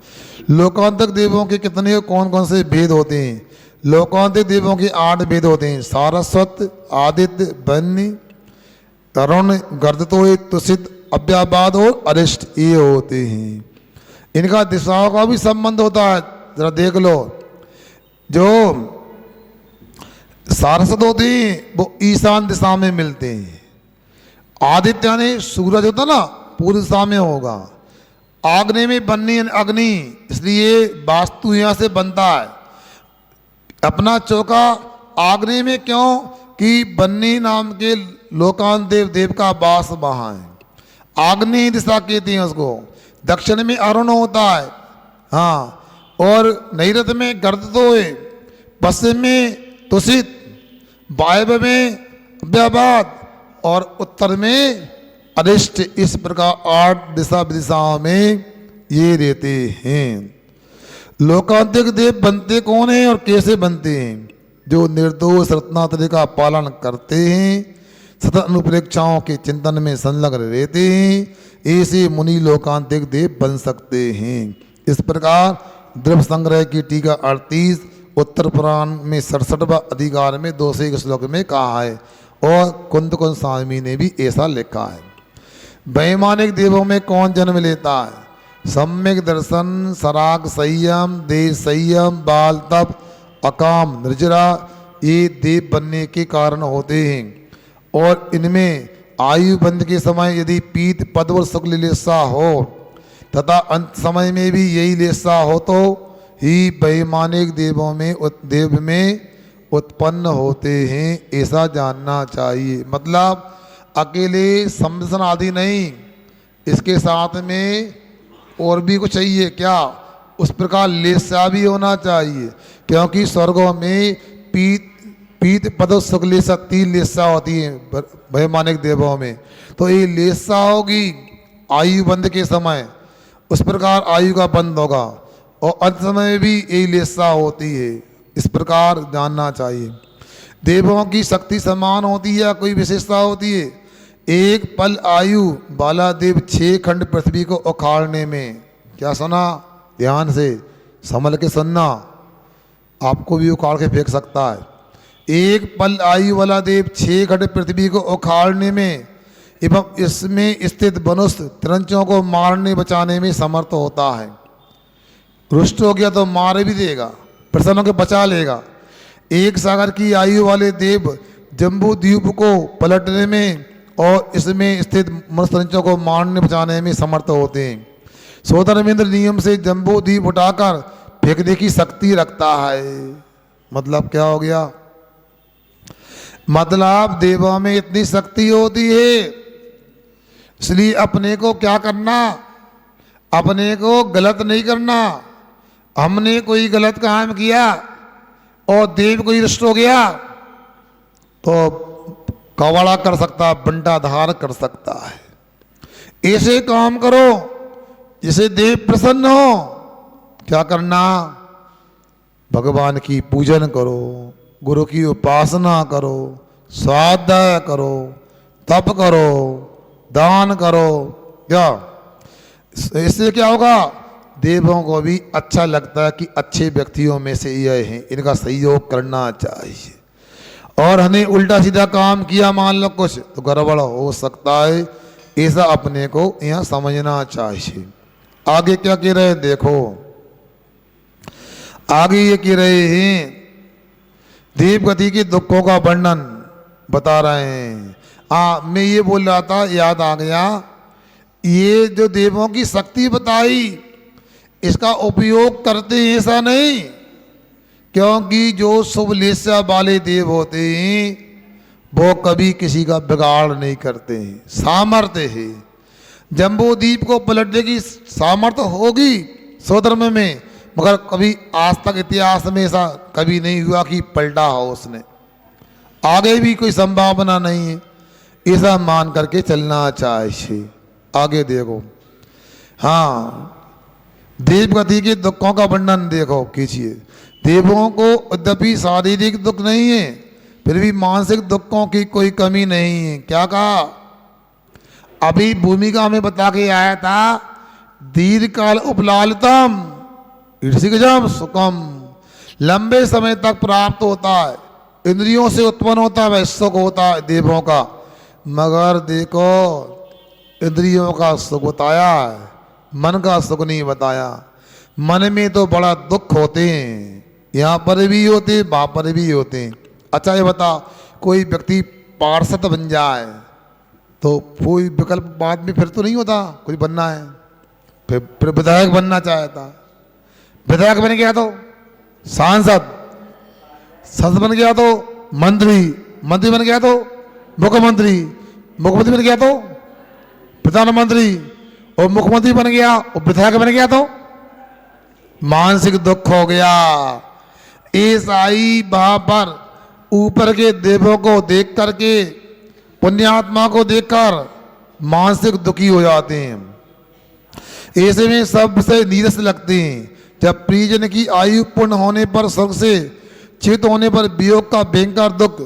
लोकांतिक देवों के कितने कौन कौन से भेद होते हैं? लोकांतिक देवों के 8 भेद होते हैं। सारस्वत, आदित्य, बन्नी, तरुण, गर्दतोय, तुषित, अव्याबाद और अरिष्ट, ये होते हैं। इनका दिशाओं का भी संबंध होता है, जरा देख लो। जो सारस्वत होते हैं वो ईशान दिशा में मिलते हैं। आदित्य यानी सूरज होता ना, पूर्व दिशा में होगा। आग्नेय में बन्नी अग्नि, इसलिए वास्तु यहाँ से बनता है। अपना चौका आग्नेय में, क्यों कि बन्नी नाम के लोकांत देव का वास वहाँ है। आग्नेय दिशा कहते हैं उसको। दक्षिण में अरुण होता है, हाँ, और नैऋत्य में गर्दतोय, पश्चिम में तुषित, वायव्य में अव्याबाद और उत्तर में अरिष्ट। इस प्रकार 8 दिशाओं में ये रहते हैं। लोकांतिक देव बनते कौन हैं और कैसे बनते हैं? जो निर्दोष रत्नात्रय का पालन करते हैं, सतत अनुप्रेक्षाओं के चिंतन में संलग्न रहते हैं, ऐसे मुनि लोकांतिक देव बन सकते हैं। इस प्रकार द्रव्य संग्रह की टीका 38 उत्तर पुराण में 67वां अधिकार में 201 श्लोक में कहा है, और कुंद स्वामी ने भी ऐसा लिखा है। वैमानिक देवों में कौन जन्म लेता है? सम्यक दर्शन, सराग संयम, देश संयम, बाल तप, अकाम, निर्जरा, ये देव बनने के कारण होते हैं। और इनमें आयु बंध के समय यदि पीत पद और शुक्ल लेसा हो तथा अंत समय में भी यही लेसा हो तो ही वैमानिक देव में उत्पन्न होते हैं, ऐसा जानना चाहिए। मतलब अकेले संदर्शन आदि नहीं, इसके साथ में और भी कुछ चाहिए क्या? उस प्रकार लेसा भी होना चाहिए, क्योंकि स्वर्गों में पीत पदो सुख लेसा, 3 लेसा होती है वैमानिक देवों में। तो ये लेसा होगी आयु बंद के समय, उस प्रकार आयु का बंद होगा, और अंत समय में भी यही लेसा होती है। इस प्रकार जानना चाहिए। देवों की शक्ति समान होती है या कोई विशेषता होती है? एक पल आयु बाला देव 6 खंड पृथ्वी को उखाड़ने में। क्या सुना? ध्यान से संभल के सुनना, आपको भी उखाड़ के फेंक सकता है। एक पल आयु वाला देव 6 खंड पृथ्वी को उखाड़ने में एवं इसमें स्थित मनुष्य त्रंचों को मारने बचाने में समर्थ होता है। रुष्ट हो गया तो मार भी देगा, प्रसन्न होकर बचा लेगा। एक सागर की आयु वाले देव जम्बू द्वीप को पलटने में और इसमें स्थित मनुष्य त्रंचों को मारने बचाने में समर्थ होते हैं। सोधर्मेंद्र नियम से जम्बू द्वीप उठाकर फेंकने की शक्ति रखता है। मतलब क्या हो गया? मतलब देवों में इतनी शक्ति होती है, इसलिए अपने को क्या करना? अपने को गलत नहीं करना। हमने कोई गलत काम किया और देव कोई रुष्ट हो गया तो कवाड़ा कर सकता, बंटा धार कर सकता है। ऐसे काम करो जिसे देव प्रसन्न हो। क्या करना? भगवान की पूजन करो, गुरु की उपासना करो, स्वाध्याय करो, तप करो, दान करो। क्या इससे क्या होगा? देवों को भी अच्छा लगता है कि अच्छे व्यक्तियों में से ये हैं, इनका सहयोग करना चाहिए। और हमें उल्टा सीधा काम किया मान लो कुछ, तो गड़बड़ हो सकता है। ऐसा अपने को यहाँ समझना चाहिए। आगे क्या कह रहे हैं देखो, आगे ये कह रहे हैं देवगति के दुखों का वर्णन बता रहे हैं। मैं ये बोल रहा था, याद आ गया, ये जो देवों की शक्ति बताई इसका उपयोग करते हैं ऐसा नहीं, क्योंकि जो शुभ लेसा वाले देव होते हैं वो कभी किसी का बिगाड़ नहीं करते हैं। सामर्थ्य है, जम्बू द्वीप को पलटने की सामर्थ्य होगी स्वधर्म में, मगर कभी आज तक इतिहास में ऐसा कभी नहीं हुआ कि पलटा हो उसने। आगे भी कोई संभावना नहीं है, ऐसा मान करके चलना चाहिए। आगे देखो, हाँ, देवगति के दुखों का वर्णन देखो कीजिए। देवों को यद्यपि शारीरिक दुख नहीं है, फिर भी मानसिक दुखों की कोई कमी नहीं है। क्या कहा? अभी भूमिका में बता के आया था, दीर्घकाल उपलालितम ईर्षिकजम सुखम, लंबे समय तक प्राप्त होता है, इंद्रियों से उत्पन्न होता है, वह सुख होता है देवों का। मगर देखो, इंद्रियों का सुख बताया है, मन का सुख नहीं बताया। मन में तो बड़ा दुख होते हैं, यहाँ पर भी होते, वहाँ पर भी होते हैं। अच्छा ये बता, कोई व्यक्ति पार्षद बन जाए तो कोई विकल्प बाद में फिर तो नहीं होता, कुछ बनना है, फिर विधायक बनना चाहता, विधायक बन गया तो सांसद, सांसद बन गया तो मंत्री, मंत्री बन गया तो मुख्यमंत्री, मुख्यमंत्री बन गया तो प्रधानमंत्री, और मुख्यमंत्री बन गया और विधायक बन गया तो मानसिक दुख हो गया। ऐसा ही वहां पर ऊपर के देवों को देख करके, पुण्यात्मा को देखकर मानसिक दुखी हो जाते हैं। ऐसे में सबसे नीरस लगते हैं। जब प्रियजन की आयु पूर्ण होने पर, स्वर्ग से चित होने पर वियोग का भयंकर दुख,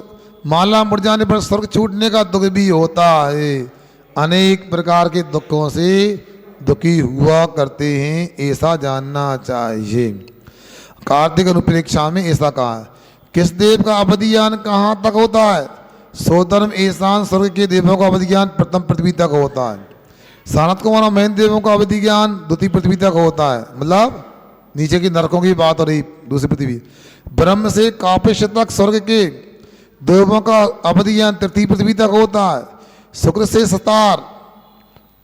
माला मुड़ जाने पर स्वर्ग छूटने का दुख भी होता है। अनेक प्रकार के दुखों से दुखी हुआ करते हैं, ऐसा जानना चाहिए। कार्तिक अनुप्रेक्षा में ऐसा कहा है। किस देव का अवधि ज्ञान कहाँ तक होता है? सोधर्म ईशान स्वर्ग के देवों का अवधि ज्ञान प्रथम पृथ्वी तक होता है। सानत कुमार और महेंद्र देवों का अवधि ज्ञान द्वितीय पृथ्वी तक होता है। मतलब नीचे की नरकों की बात हो रही, दूसरी पृथ्वी। ब्रह्म से कापिश तक स्वर्ग के देवों का अवधि ज्ञान तृतीय पृथ्वी तक होता है। शुक्र से सतार,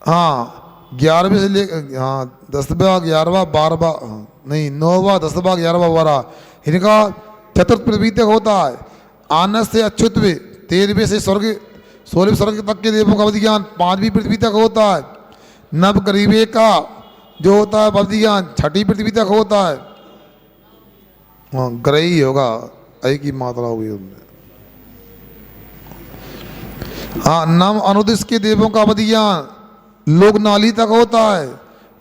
हाँ 11वें से ले, हाँ 10वां 11वां 12वां, नहीं 9वां 10वां 11वां 12, इनका चतुर्थ पृथ्वी तक होता है। आनस से अच्युतवे 13वें से स्वर्ग 16वें स्वर्ग तक के देवों का अवधि ज्ञान 5वीं पृथ्वी तक होता है। नव गरीबे का जो होता है अवधि ज्ञान 6ठी पृथ्वी तक होता है। हाँ ग्रही होगा, ऐ की मात्रा होगी उनमें। हाँ, नम अनुदिश के देवों का अवधि ज्ञान लोक नाली तक होता है,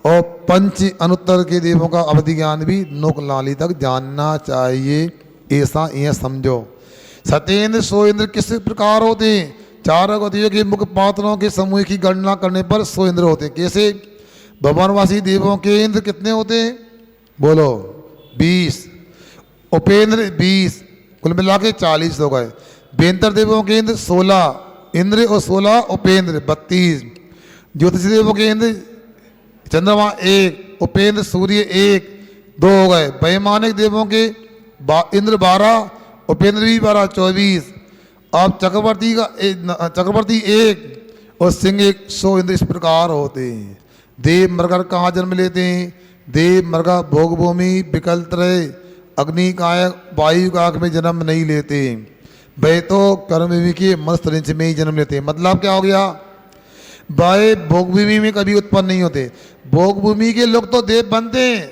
और पंच अनुत्तर के देवों का अवधि ज्ञान भी लोक नाली तक जानना चाहिए। ऐसा यह समझो। सत्येंद्र सोइंद्र किस प्रकार होते हैं? चार गतियों के मुख्य पात्रों के समूह की गणना करने पर सोइंद्र होते हैं। कैसे? भवनवासी देवों के इंद्र कितने होते हैं? बोलो 20, उपेंद्र 20, कुल मिला के 40 हो गए। बेंतर देवों के इंद्र 16 इंद्र और 16 उपेंद्र 32। ज्योतिष देवों के इंद्र चंद्रमा 1, उपेंद्र सूर्य 1, 2 हो गए। वैमानिक देवों के इंद्र 12, उपेंद्र भी 12, 24। अब चक्रवर्ती 1 और सिंह 1, 100 इंद्र इस प्रकार होते हैं। देव मृगर कहाँ जन्म लेते हैं? देव मृगा भोग भूमि विकल त्रय अग्नि कायक वायु काक में जन्म नहीं लेते। वह तो कर्म भूमि के मस्त में ही जन्म लेते हैं। मतलब क्या हो गया? वह भोग भूमि में कभी उत्पन्न नहीं होते। भोग भूमि के लोग तो देव बनते हैं,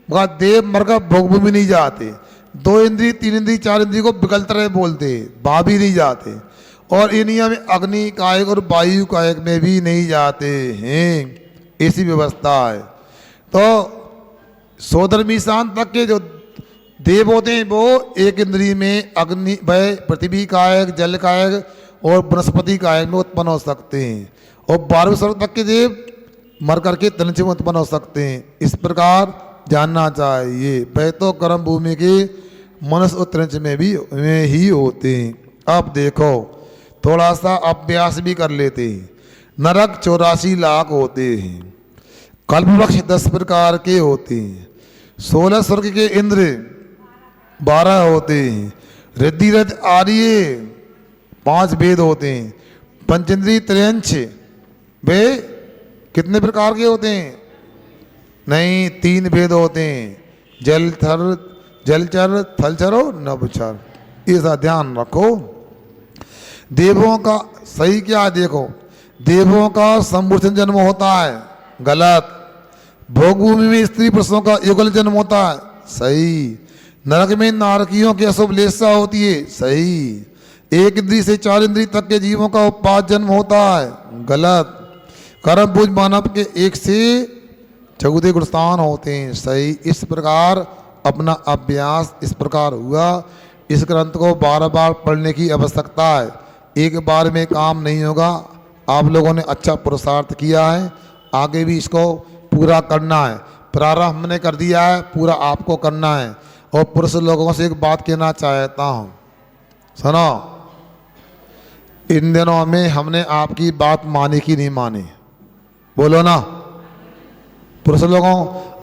मगर देव मृगा भोग भूमि नहीं जाते। 2 इंद्री 3 इंद्री 4 इंद्री को विकल त्रय बोलते, वहाँ भी नहीं जाते। और इनिया में अग्नि कायक और वायु कायक में भी नहीं जाते हैं। ऐसी व्यवस्था है। तो सोधर्मीशान तक के जो देव होते हैं वो एक इंद्री में अग्नि भय पृथ्वी कायक जल कायक और वनस्पति कायक में उत्पन्न हो सकते हैं। और 12वें स्वर्ग तक के देव मर करके तनिच में उत्पन्न हो सकते हैं। इस प्रकार जानना चाहिए। वह तो कर्म भूमि के मनुष्य और तनिच में ही होते हैं। अब देखो थोड़ा सा अभ्यास भी कर लेते हैं। नरक 84 लाख होते हैं। कल्पवृक्ष 10 प्रकार के होते हैं। 16 स्वर्ग के इंद्र 12 होते हैं। रिद्धिरथ आर्य 5 वेद होते हैं। पंचेंद्रीय त्रयंश वे कितने प्रकार के होते हैं? नहीं, 3 वेद होते हैं। जलचर थलचर और नभचर। ऐसा ध्यान रखो। देवों का सही क्या? देखो, देवों का संपूर्ण जन्म होता है, गलत। भोग भूमि में स्त्री पुरुषों का युगल जन्म होता है, सही। नरक में नारकियों की अशुभ लेसा होती है, सही। 1 इंद्री से 4 इंद्री तक के जीवों का उपवास जन्म होता है, गलत। कर्म बुझ मानव के 1 से 14 गुणस्थान होते हैं, सही। इस प्रकार अपना अभ्यास इस प्रकार हुआ। इस ग्रंथ को बार बार पढ़ने की आवश्यकता है। एक बार में काम नहीं होगा। आप लोगों ने अच्छा पुरुषार्थ किया है, आगे भी इसको पूरा करना है। प्रारंभ हमने कर दिया है, पूरा आपको करना है। और पुरुष लोगों से एक बात कहना चाहता हूँ, सुनो। इन दिनों में हमने आपकी बात मानी कि नहीं मानी? बोलो ना। पुरुष लोगों,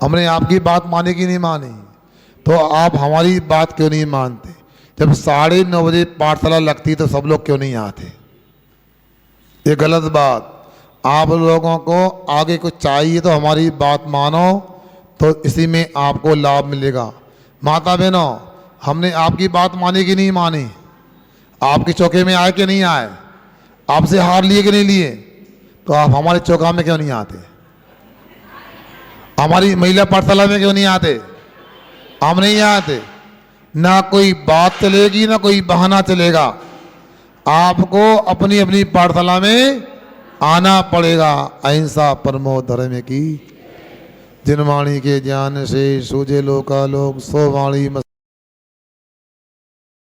हमने आपकी बात मानी कि नहीं मानी? तो आप हमारी बात क्यों नहीं मानते? जब 9:30 बजे पाठशाला लगती तो सब लोग क्यों नहीं आते? ये गलत बात। आप लोगों को आगे कुछ चाहिए तो हमारी बात मानो, तो इसी में आपको लाभ मिलेगा। माता बहनों, हमने आपकी बात मानी कि नहीं मानी? आपके चौके में आए कि नहीं आए? आपसे हार लिए कि नहीं लिए? तो आप हमारे चौका में क्यों नहीं आते? हमारी महिला पाठशाला में क्यों नहीं आते? हम नहीं आते। ना कोई बात चलेगी, ना कोई बहाना चलेगा। आपको अपनी अपनी पाठशाला में आना पड़ेगा। अहिंसा परमो धर्म की। जिन वाणी के ज्ञान से सूझे लोका लोक, सो वाणी